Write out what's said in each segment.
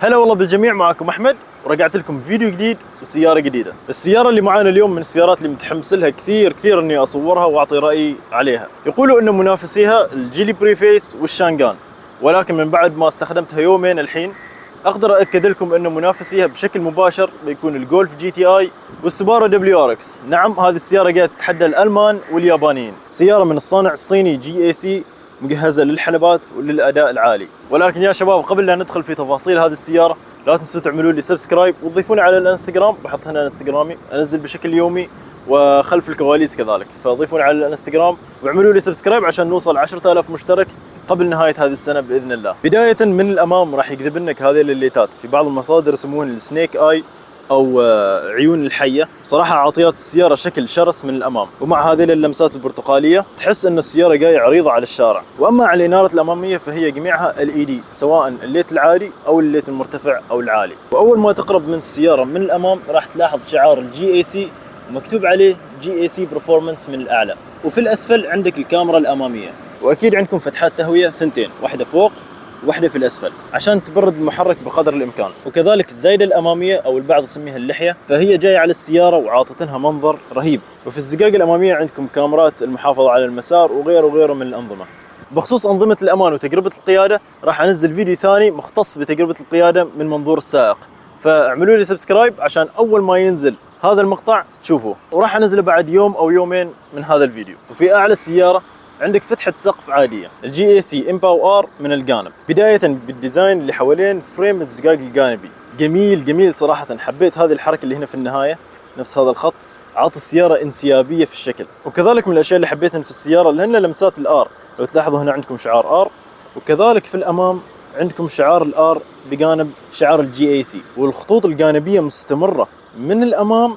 هلا والله بالجميع، معكم احمد ورجعت لكم بفيديو جديد وسياره جديده. السياره اللي معانا اليوم من السيارات اللي متحمس لها كثير اني اصورها واعطي رايي عليها. يقولوا ان منافسيها الجيلي بريفيس والشانغان، ولكن من بعد ما استخدمتها يومين الحين اقدر اكد لكم ان منافسيها بشكل مباشر بيكون الجولف جي تي اي والسوبارو دبليو ار اكس. نعم، هذه السياره قاعده تتحدى الالمان واليابانيين. سياره من الصانع الصيني جي اي سي، مجهزه للحلبات وللاداء العالي. ولكن يا شباب، قبل لا ندخل في تفاصيل هذه السياره لا تنسوا تعملوا لي سبسكرايب وتضيفوني على الانستغرام. بحط هنا انستغرامي، انزل بشكل يومي وخلف الكواليس كذلك، فضيفوني على الانستغرام واعملوا لي سبسكرايب عشان نوصل 10,000 مشترك قبل نهايه هذه السنه باذن الله. بدايه من الامام راح يجذب لك هذه الليتات، في بعض المصادر يسمون السنيك اي او عيون الحيه. صراحه عاطيات السياره شكل شرس من الامام، ومع هذه اللمسات البرتقاليه تحس ان السياره جايه عريضه على الشارع. واما على الاناره الاماميه فهي جميعها LED، سواء الليت العالي او الليت المرتفع او العالي. واول ما تقرب من السياره من الامام راح تلاحظ شعار الجي اي سي ومكتوب عليه جي اي سي برفورمانس من الاعلى. وفي الاسفل عندك الكاميرا الاماميه، واكيد عندكم فتحات تهويه ثنتين، واحده فوق واحدة في الأسفل عشان تبرد المحرك بقدر الإمكان. وكذلك الزايدة الأمامية أو البعض يسميها اللحية، فهي جاية على السيارة وعاطتنها منظر رهيب. وفي الزقاق الأمامية عندكم كاميرات المحافظة على المسار وغيره من الأنظمة. بخصوص أنظمة الأمان وتجربة القيادة راح أنزل فيديو ثاني مختص بتجربة القيادة من منظور السائق، فاعملوا لي سبسكرايب عشان أول ما ينزل هذا المقطع تشوفوه، وراح أنزله بعد يوم أو يومين من هذا الفيديو. وفي أعلى السيارة عندك فتحة سقف عادية الجي اي سي امباو ار من الجانب، بداية بالديزاين اللي حوالين فريم الزقاق الجانبي. جميل صراحة، حبيت هذه الحركة اللي هنا في النهاية، نفس هذا الخط عاطي السيارة انسيابية في الشكل. وكذلك من الاشياء اللي حبيتها في السيارة اللي هن لمسات الار، لو تلاحظوا هنا عندكم شعار ار، وكذلك في الامام عندكم شعار الار بجانب شعار الجي اي سي، والخطوط الجانبية مستمرة من الامام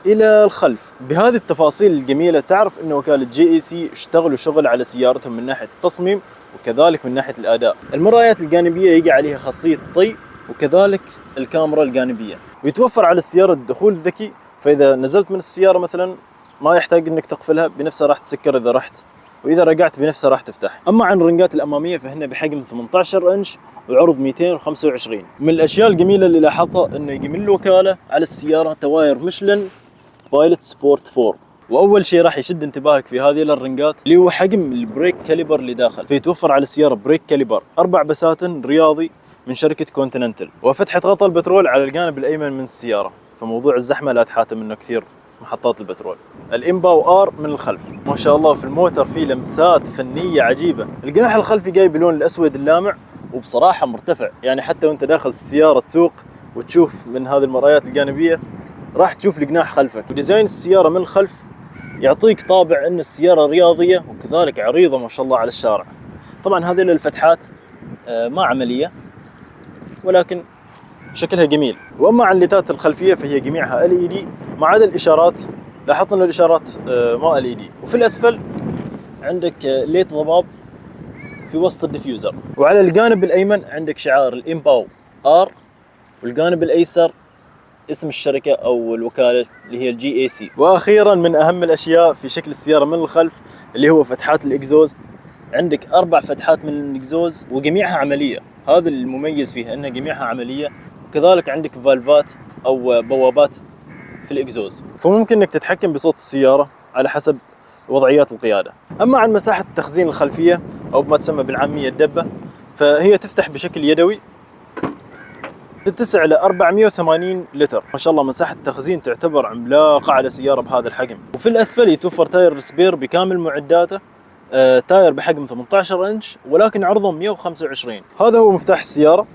الى الخلف. بهذه التفاصيل الجميله تعرف ان وكاله جي اي سي اشتغلوا شغل على سيارتهم من ناحيه التصميم وكذلك من ناحيه الاداء. المرايات الجانبيه يجي عليها خاصيه طي، وكذلك الكاميرا الجانبيه، ويتوفر على السياره الدخول الذكي، فاذا نزلت من السياره مثلا ما يحتاج انك تقفلها، بنفسها راح تسكر اذا رحت، واذا رجعت بنفسها راح تفتح. اما عن الرنجات الاماميه فهن بحجم 18 انش وعرض 225. من الاشياء الجميله اللي لاحظتها انه يجي من الوكاله على السياره تواير ميشلن بايلوت سبورت 4. واول شيء راح يشد انتباهك في هذه الرنجات اللي هو حجم البريك كاليبر اللي داخل، فيتوفر على السياره بريك كاليبر 4 بساتين رياضي من شركه كونتيننتال، وفتحه غطاء البترول على الجانب الايمن من السياره، فموضوع الزحمه لا تحاتم منه كثير محطات البترول. الامباو ار من الخلف ما شاء الله في الموتر فيه لمسات فنيه عجيبه. الجناح الخلفي جاي بلون الاسود اللامع، وبصراحه مرتفع، يعني حتى وانت داخل السياره تسوق وتشوف من هذه المرايات الجانبيه راح تشوف الجناح خلفك. وديزاين السيارة من الخلف يعطيك طابع ان السيارة رياضية وكذلك عريضة ما شاء الله على الشارع. طبعا هذه الفتحات ما عملية ولكن شكلها جميل. واما عن الليتات الخلفية فهي جميعها LED ما عدا الاشارات، لاحظت ان الاشارات ما LED. وفي الاسفل عندك ليت ضباب في وسط الديفيوزر. وعلى الجانب الايمن عندك شعار الامباو ار، والجانب الايسر اسم الشركة أو الوكالة اللي هي الجي اي سي. وأخيرا من أهم الأشياء في شكل السيارة من الخلف اللي هو فتحات الإكزوز. عندك 4 فتحات من الإكزوز وجميعها عملية، هذا المميز فيها أنها جميعها عملية. وكذلك عندك فالفات أو بوابات في الإكزوز، فممكن أنك تتحكم بصوت السيارة على حسب وضعيات القيادة. أما عن مساحة التخزين الخلفية أو ما تسمى بالعامية الدبة، فهي تفتح بشكل يدوي، تتسع ل 480 لتر. ما شاء الله مساحة التخزين تعتبر عملاقة على سيارة بهذا الحجم. وفي الأسفل يتوفر تاير سبير بكامل معداته، تاير بحجم 18 انش ولكن عرضه 125. هذا هو مفتاح السيارة،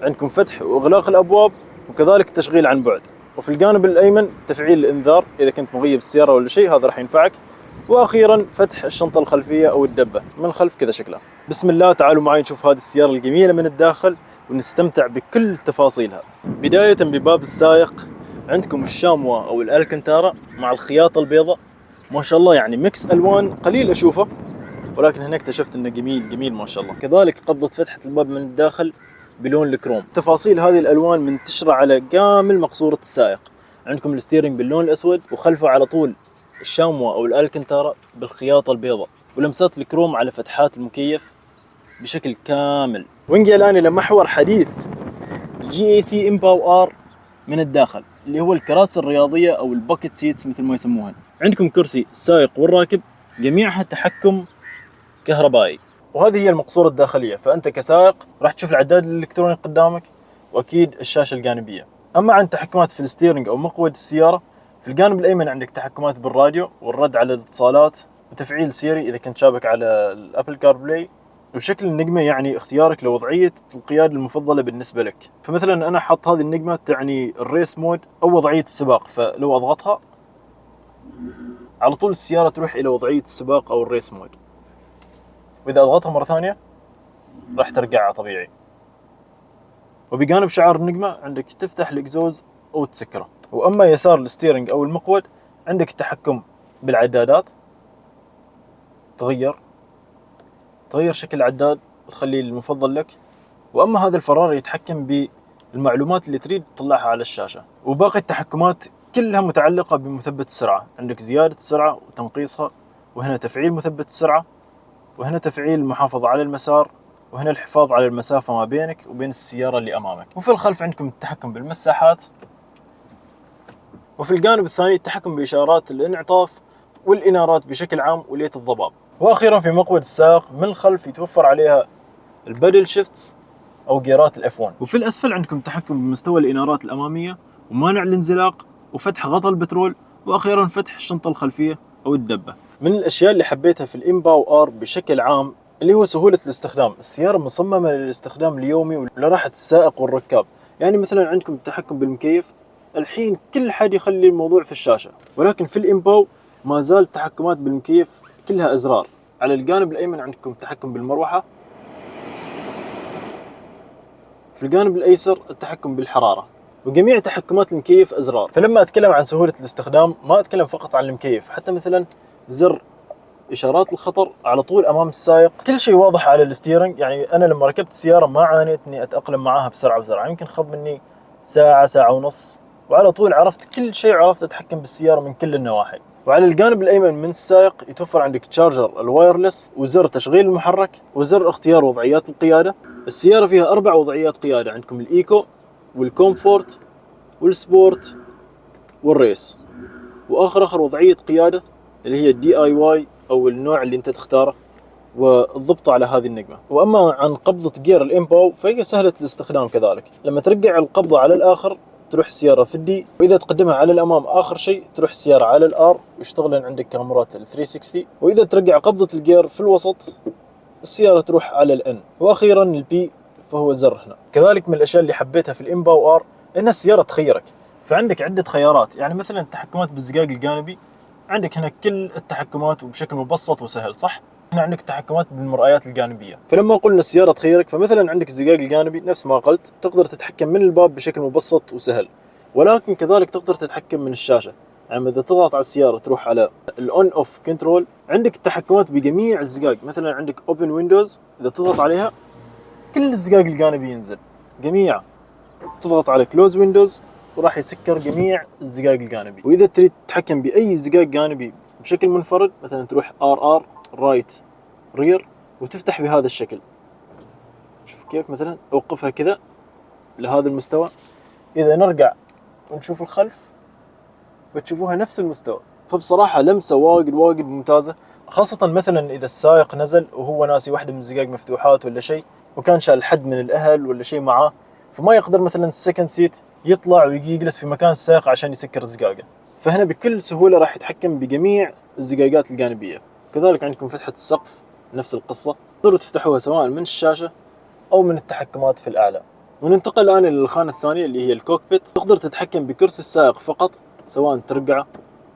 عندكم فتح واغلاق الابواب وكذلك تشغيل عن بعد. وفي الجانب الايمن تفعيل الانذار اذا كنت مغيب السيارة ولا شيء، هذا راح ينفعك. واخيرا فتح الشنطة الخلفية او الدبة من الخلف كذا شكلها. بسم الله، تعالوا معي نشوف هذه السيارة الجميلة من الداخل ونستمتع بكل تفاصيلها. بداية بباب السائق عندكم الشاموا او الالكنتارا مع الخياطة البيضاء، ما شاء الله يعني ميكس الوان قليل اشوفه، ولكن هنا اكتشفت انه جميل ما شاء الله. كذلك قبضة فتحة الباب من الداخل بلون الكروم. تفاصيل هذه الالوان منتشرة على كامل مقصورة السائق. عندكم الستيرنج باللون الاسود، وخلفه على طول الشاموا او الالكنتارا بالخياطة البيضاء، ولمسات الكروم على فتحات المكيف بشكل كامل. ونجي الان الى محور حديث GAC IMPAW R من الداخل اللي هو الكراسي الرياضية أو الباكيت سيتس مثل ما يسموها. عندكم كرسي السائق والراكب جميعها تحكم كهربائي، وهذه هي المقصورة الداخلية. فأنت كسائق راح تشوف العداد الإلكتروني قدامك وأكيد الشاشة الجانبية. أما عن تحكمات في الستيرنج أو مقود السيارة، في الجانب الأيمن عندك تحكمات بالراديو والرد على الاتصالات وتفعيل سيري إذا كنت شابك على الأبل كار بلاي، وشكل النجمة يعني اختيارك لوضعية القيادة المفضلة بالنسبة لك. فمثلا أنا حط هذه النجمة تعني الريس مود أو وضعية السباق، فلو أضغطها على طول السيارة تروح إلى وضعية السباق أو الريس مود، وإذا أضغطها مرة ثانية راح ترجع طبيعي. وبجانب شعار النجمة عندك تفتح الإكزوز أو تسكره. وأما يسار الستيرنج أو المقود عندك التحكم بالعدادات، تغير شكل العداد وتخليه المفضل لك. وأما هذا الفرار يتحكم بالمعلومات اللي تريد تطلعها على الشاشة. وباقي التحكمات كلها متعلقة بمثبت السرعة، عندك زيادة السرعة وتنقيصها، وهنا تفعيل مثبت السرعة، وهنا تفعيل المحافظة على المسار، وهنا الحفاظ على المسافة ما بينك وبين السيارة اللي أمامك. وفي الخلف عندكم التحكم بالمساحات، وفي الجانب الثاني التحكم بإشارات الانعطاف والإنارات بشكل عام ولية الضباب. وأخيرا في مقود السائق من الخلف يتوفر عليها البادل شيفتس أو جيرات الإف 1. وفي الأسفل عندكم تحكم بمستوى الإنارات الأمامية ومانع الانزلاق وفتح غطاء البترول، وأخيرا فتح الشنطة الخلفية أو الدبة. من الأشياء اللي حبيتها في الإمباو آر بشكل عام اللي هو سهولة الاستخدام. السيارة مصممة للاستخدام اليومي ولراحة السائق والركاب. يعني مثلا عندكم التحكم بالمكيف، الحين كل حد يخلي الموضوع في الشاشة، ولكن في الإمباو ما زال التحكمات بالمكيف كلها أزرار. على الجانب الأيمن عندكم التحكم بالمروحة، في الجانب الأيسر التحكم بالحرارة، وجميع تحكمات المكيف أزرار. فلما أتكلم عن سهولة الاستخدام ما أتكلم فقط عن المكيف، حتى مثلا زر إشارات الخطر على طول أمام السائق، كل شيء واضح على الستيرنج. يعني أنا لما ركبت السيارة ما عانيت إني أتأقلم معاها بسرعة، يمكن خذ مني ساعة ونص، وعلى طول عرفت كل شيء، عرفت أتحكم بالسيارة من كل النواحي. وعلى الجانب الأيمن من السائق يتوفر عندك تشارجر الوايرلس، وزر تشغيل المحرك، وزر اختيار وضعيات القيادة. السيارة فيها 4 وضعيات قيادة، عندكم الإيكو والكومفورت والسبورت والريس، وآخر وضعية قيادة اللي هي DIY أو النوع اللي أنت تختاره والضبط على هذه النجمة. وأما عن قبضة جير الإمباو فهي سهلة الاستخدام كذلك. لما ترجع القبضة على الآخر تروح السيارة في الدي، وإذا تقدمها على الأمام آخر شيء تروح السيارة على الآر ويشتغلن عندك كاميرات ال 360. وإذا ترجع قبضة الجير في الوسط السيارة تروح على الان. وأخيرا البي فهو زر هنا. كذلك من الأشياء اللي حبيتها في الإمباو آر إن السيارة تخيرك، فعندك عدة خيارات. يعني مثلا التحكمات بالزجاج الجانبي عندك هنا كل التحكمات وبشكل مبسط وسهل، صح؟ هنا عندك تحكمات بالمرآيات الجانبية. فلما قلنا السيارة تخيرك، فمثلا عندك الزجاج الجانبي نفس ما قلت تقدر تتحكم من الباب بشكل مبسط وسهل، ولكن كذلك تقدر تتحكم من الشاشة. يعني إذا تضغط على السيارة تروح على الأون أوف كنترول، عندك التحكمات بجميع الزجاج. مثلا عندك أوبن ويندوز، إذا تضغط عليها كل الزجاج الجانبي ينزل جميع. تضغط على كلوز ويندوز وراح يسكر جميع الزجاج الجانبي. وإذا تريد تتحكم بأي زجاج جانبي بشكل منفرد، مثلا تروح RR رايت رير وتفتح بهذا الشكل. شوف كيف مثلا أوقفها كذا لهذا المستوى. إذا نرجع ونشوف الخلف بتشوفوها نفس المستوى. فبصراحة لمسة واجد ممتازة، خاصة مثلا إذا السائق نزل وهو ناسي واحدة من الزجاج مفتوحات ولا شيء، وكان شال حد من الأهل ولا شيء معاه، فما يقدر مثلا السكند سيت يطلع ويجي يجلس في مكان السائق عشان يسكر الزجاجة. فهنا بكل سهولة راح يتحكم بجميع الزجاجات الجانبية. كذلك عندكم فتحة السقف نفس القصة، تقدروا تفتحوها سواء من الشاشة أو من التحكمات في الأعلى. وننتقل الآن إلى الخانة الثانية اللي هي الكوكبيت. تقدر تتحكم بكرسي السائق فقط، سواء ترجعه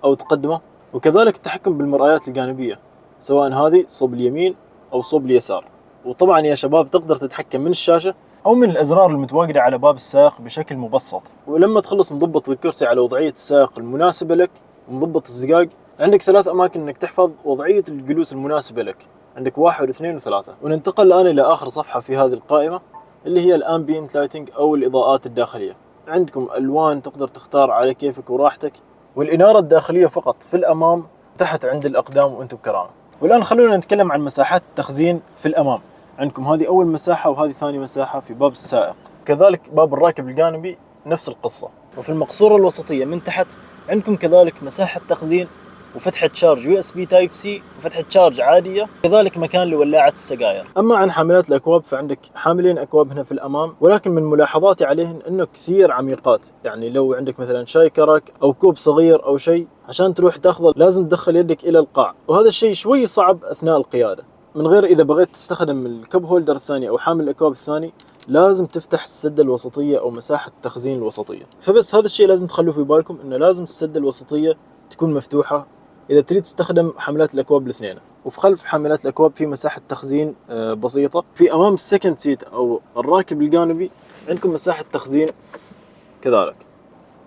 أو تقدمه، وكذلك التحكم بالمرآيات الجانبية سواء هذه صوب اليمين أو صوب اليسار. وطبعا يا شباب تقدر تتحكم من الشاشة أو من الأزرار المتواجدة على باب السائق بشكل مبسط. ولما تخلص مضبط الكرسي على وضعية السائق المناسبة لك ومضبط الزجاج، عندك 3 أماكن إنك تحفظ وضعية الجلوس المناسبة لك، عندك 1 و2 و3. وننتقل الآن إلى آخر صفحة في هذه القائمة اللي هي الأمبينت لايتنج أو الإضاءات الداخلية. عندكم ألوان تقدر تختار على كيفك وراحتك، والإنارة الداخلية فقط في الأمام تحت عند الأقدام وأنتم بكرامة. والآن خلونا نتكلم عن مساحات التخزين في الأمام. عندكم هذه أول مساحة وهذه ثاني مساحة في باب السائق. وكذلك باب الراكب الجانبي نفس القصة. وفي المقصورة الوسطية من تحت عندكم كذلك مساحة تخزين وفتحة شارج USB Type C وفتحة شارج عادية، كذلك مكان لولاعة السجاير. أما عن حاملات الأكواب فعندك حاملين أكواب هنا في الأمام، ولكن من ملاحظاتي عليهن أنه كثير عميقات. يعني لو عندك مثلا شاي كرك أو كوب صغير أو شيء عشان تروح تاخذه لازم تدخل يدك إلى القاع، وهذا الشيء شوي صعب أثناء القيادة. من غير إذا بغيت تستخدم الكب هولدر الثاني أو حامل الأكواب الثاني لازم تفتح السدة الوسطية أو مساحة التخزين الوسطية. فبس هذا الشيء لازم تخلوه في بالكم، أنه لازم السدة الوسطية تكون مفتوحة إذا تريد تستخدم حملات الأكواب الاثنين. وفي خلف حملات الأكواب في مساحة تخزين بسيطة. في أمام السكند سيت أو الراكب الجانبي عندكم مساحة تخزين كذلك.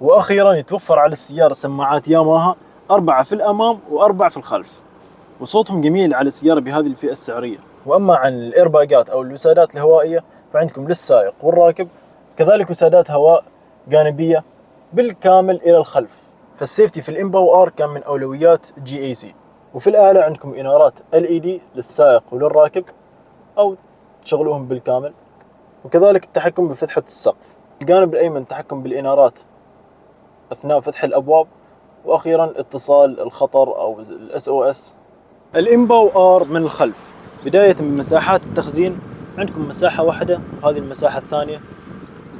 وأخيرا يتوفر على السيارة سماعات ياماها 4 في الأمام و4 في الخلف، وصوتهم جميل على السيارة بهذه الفئة السعرية. وأما عن الإيرباجات أو الوسادات الهوائية فعندكم للسائق والراكب، كذلك وسادات هواء جانبية بالكامل إلى الخلف. فالسيفتي في الإمباو آر كان من أولويات GAC. وفي الأعلى عندكم إنارات LED للسائق وللراكب أو تشغلوهم بالكامل، وكذلك التحكم بفتحة السقف. الجانب الأيمن تحكم بالإنارات أثناء فتح الأبواب، وأخيرا اتصال الخطر أو SOS. الإمباو آر من الخلف بداية من مساحات التخزين عندكم مساحة واحدة وهذه المساحة الثانية،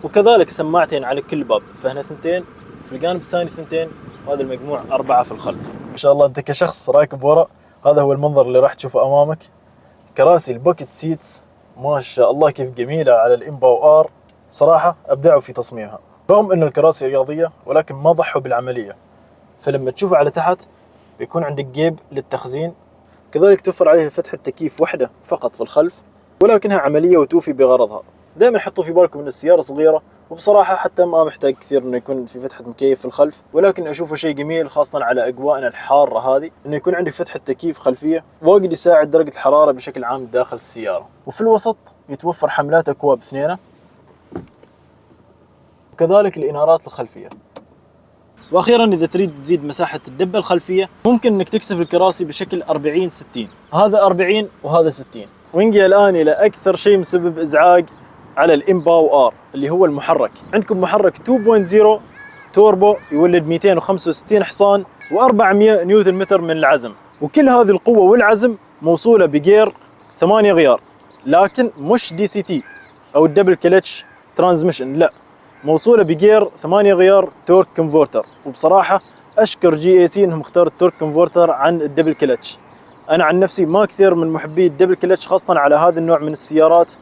وكذلك سماعتين على كل باب، فهنا 2 في الجانب الثاني 2، وهذا المجموع 4 في الخلف. ما شاء الله أنت كشخص راكب ورا هذا هو المنظر اللي راح تشوفه أمامك. كراسي البوكيت سيتس ما شاء الله كيف جميلة على الإمباو آر، صراحة أبدعوا في تصميمها. رغم أن الكراسي رياضية ولكن ما ضحوا بالعملية، فلما تشوف على تحت بيكون عندك جيب للتخزين، كذلك توفر عليها فتحة تكييف واحدة فقط في الخلف، ولكنها عملية وتوفي بغرضها. دائما حطوا في بالكم ان السيارة صغيرة، وبصراحة حتى ما محتاج كثير انه يكون في فتحة مكيف في الخلف، ولكن اشوفه شيء جميل خاصة على اجواءنا الحارة هذه، انه يكون عندك فتحة تكييف خلفية واجد يساعد درجة الحرارة بشكل عام داخل السيارة. وفي الوسط يتوفر حملات اكواب 2، وكذلك الانارات الخلفية. واخيرا اذا تريد تزيد مساحة الدبة الخلفية ممكن انك تكسف الكراسي بشكل 40-60، هذا 40 وهذا 60. ونجي الان الى اكثر شيء مسبب ازعاج على الإمباو آر اللي هو المحرك. عندكم محرك 2.0 توربو يولد 265 حصان و400 نيوتن متر من العزم، وكل هذه القوة والعزم موصولة بجير 8 غيار، لكن مش DCT او الدبل كلتش ترانزميشن، لا، موصولة بجير 8 غيار تورك كونفرتر. وبصراحة اشكر GAC انهم اختاروا التورك كونفرتر عن الدبل كلتش. انا عن نفسي ما كثير من محبي الدبل كلتش خاصة على هذا النوع من السيارات،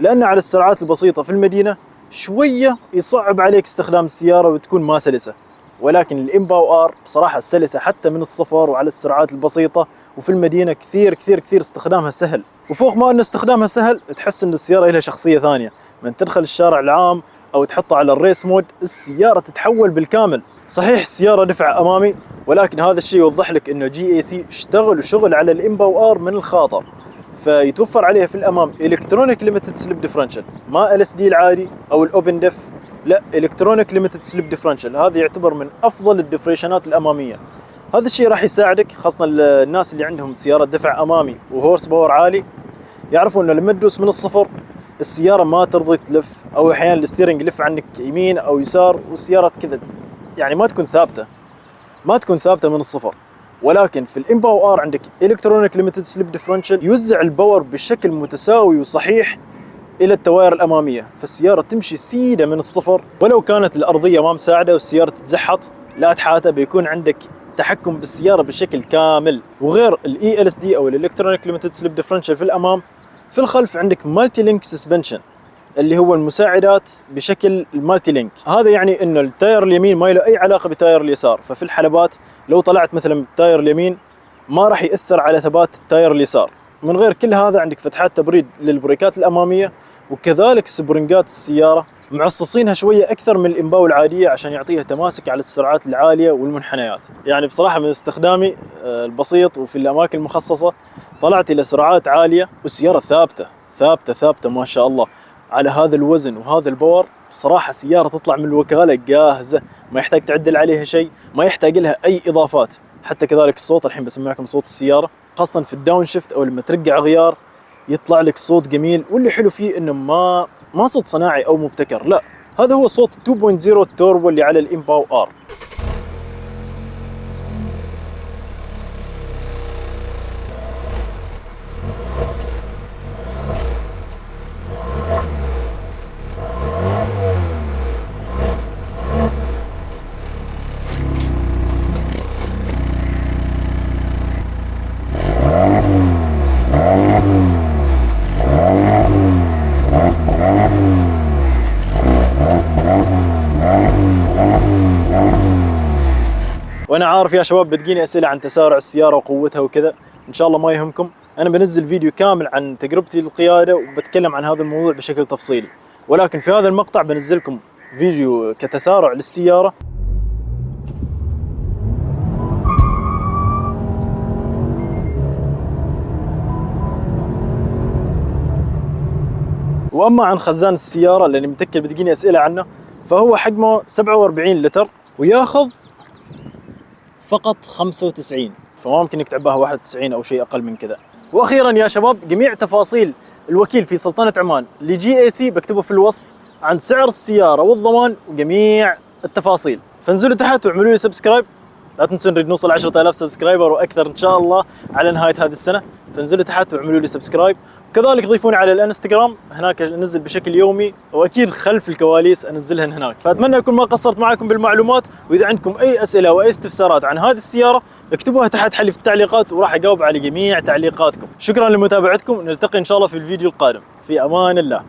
لأن على السرعات البسيطة في المدينة شوية يصعب عليك استخدام السيارة وتكون ما سلسة، ولكن الإمباو آر بصراحة سلسة حتى من الصفر وعلى السرعات البسيطة، وفي المدينة كثير كثير كثير استخدامها سهل. وفوق ما أن استخدامها سهل تحس أن السيارة لها شخصية ثانية، من تدخل الشارع العام أو تحطها على الريس مود السيارة تتحول بالكامل. صحيح السيارة دفع أمامي، ولكن هذا الشيء يوضح لك أنه GAC اشتغلوا شغل على الإمباو آر من الخاطر. فيتوفر عليها في الامام الكترونيك ليميتد سليب ديفرنشال، ما LSD العادي او الاوبن ديف، لا، الكترونيك ليميتد سليب ديفرنشال. هذا يعتبر من افضل الديفريشنات الاماميه. هذا الشيء راح يساعدك خاصه الناس اللي عندهم سياره دفع امامي وهورس باور عالي، يعرفوا انه لما تدوس من الصفر السياره ما ترضي تلف، او احيانا الستيرنج يلف عنك يمين او يسار والسياره كذا يعني ما تكون ثابته من الصفر. ولكن في الإمباو آر عندك إلكترونيك ليميتد سليب ديفرنشال يوزع الباور بشكل متساوي وصحيح إلى التواير الأمامية، فالسيارة تمشي سيدة من الصفر. ولو كانت الأرضية ما مساعدة والسيارة تتزحط لا تحاتة، بيكون عندك تحكم بالسيارة بشكل كامل. وغير ELSD أو الإلكترونيك ليميتد سليب ديفرنشال في الأمام، في الخلف عندك مالتي لينك سسبنشن اللي هو المساعدات بشكل المالتي لينك. هذا يعني انه التاير اليمين ما له اي علاقه بتاير اليسار، ففي الحلبات لو طلعت مثلا بالتاير اليمين ما راح ياثر على ثبات التاير اليسار. من غير كل هذا عندك فتحات تبريد للبريكات الاماميه، وكذلك سبرنجات السياره معصصينها شويه اكثر من الامباو العاديه عشان يعطيها تماسك على السرعات العاليه والمنحنيات. يعني بصراحه من استخدامي البسيط وفي الاماكن المخصصه طلعت الى سرعات عاليه والسياره ثابته ما شاء الله على هذا الوزن وهذا الباور. بصراحة سيارة تطلع من الوكالة جاهزة، ما يحتاج تعدل عليها شيء، ما يحتاج لها أي إضافات. حتى كذلك الصوت، الحين بسمعكم صوت السيارة خاصة في الداون شيفت أو لما ترجع غيار يطلع لك صوت جميل. واللي حلو فيه إنه ما ما صوت صناعي او مبتكر، لا، هذا هو صوت 2.0 التوربو اللي على الامباو ار. وانا عارف يا شباب بتجيني اسئله عن تسارع السياره وقوتها وكذا، ان شاء الله ما يهمكم. انا بنزل فيديو كامل عن تجربتي للقياده وبتكلم عن هذا الموضوع بشكل تفصيلي، ولكن في هذا المقطع بنزلكم فيديو كتسارع للسياره. واما عن خزان السياره اللي متاكد بتجيني اسئله عنه، فهو حجمه 47 لتر وياخذ فقط 95، فما ممكن انك تعباها 91 او شيء اقل من كذا. واخيرا يا شباب، جميع تفاصيل الوكيل في سلطنه عمان لجي اي سي بكتبه في الوصف، عن سعر السياره والضمان وجميع التفاصيل. فانزلوا تحت واعملوا لي سبسكرايب، لا تنسون نريد نوصل 10,000 سبسكرايبر واكثر ان شاء الله على نهايه هذه السنه. فانزلوا تحت واعملوا لي سبسكرايب، وكذلك ضيفوني على الانستغرام، هناك انزل بشكل يومي، واكيد خلف الكواليس انزلهن هناك. فاتمنى اكون ما قصرت معكم بالمعلومات، واذا عندكم اي اسئله واي استفسارات عن هذه السياره اكتبوها تحت حلي في التعليقات وراح اجاوب على جميع تعليقاتكم. شكرا لمتابعتكم، نلتقي ان شاء الله في الفيديو القادم. في امان الله.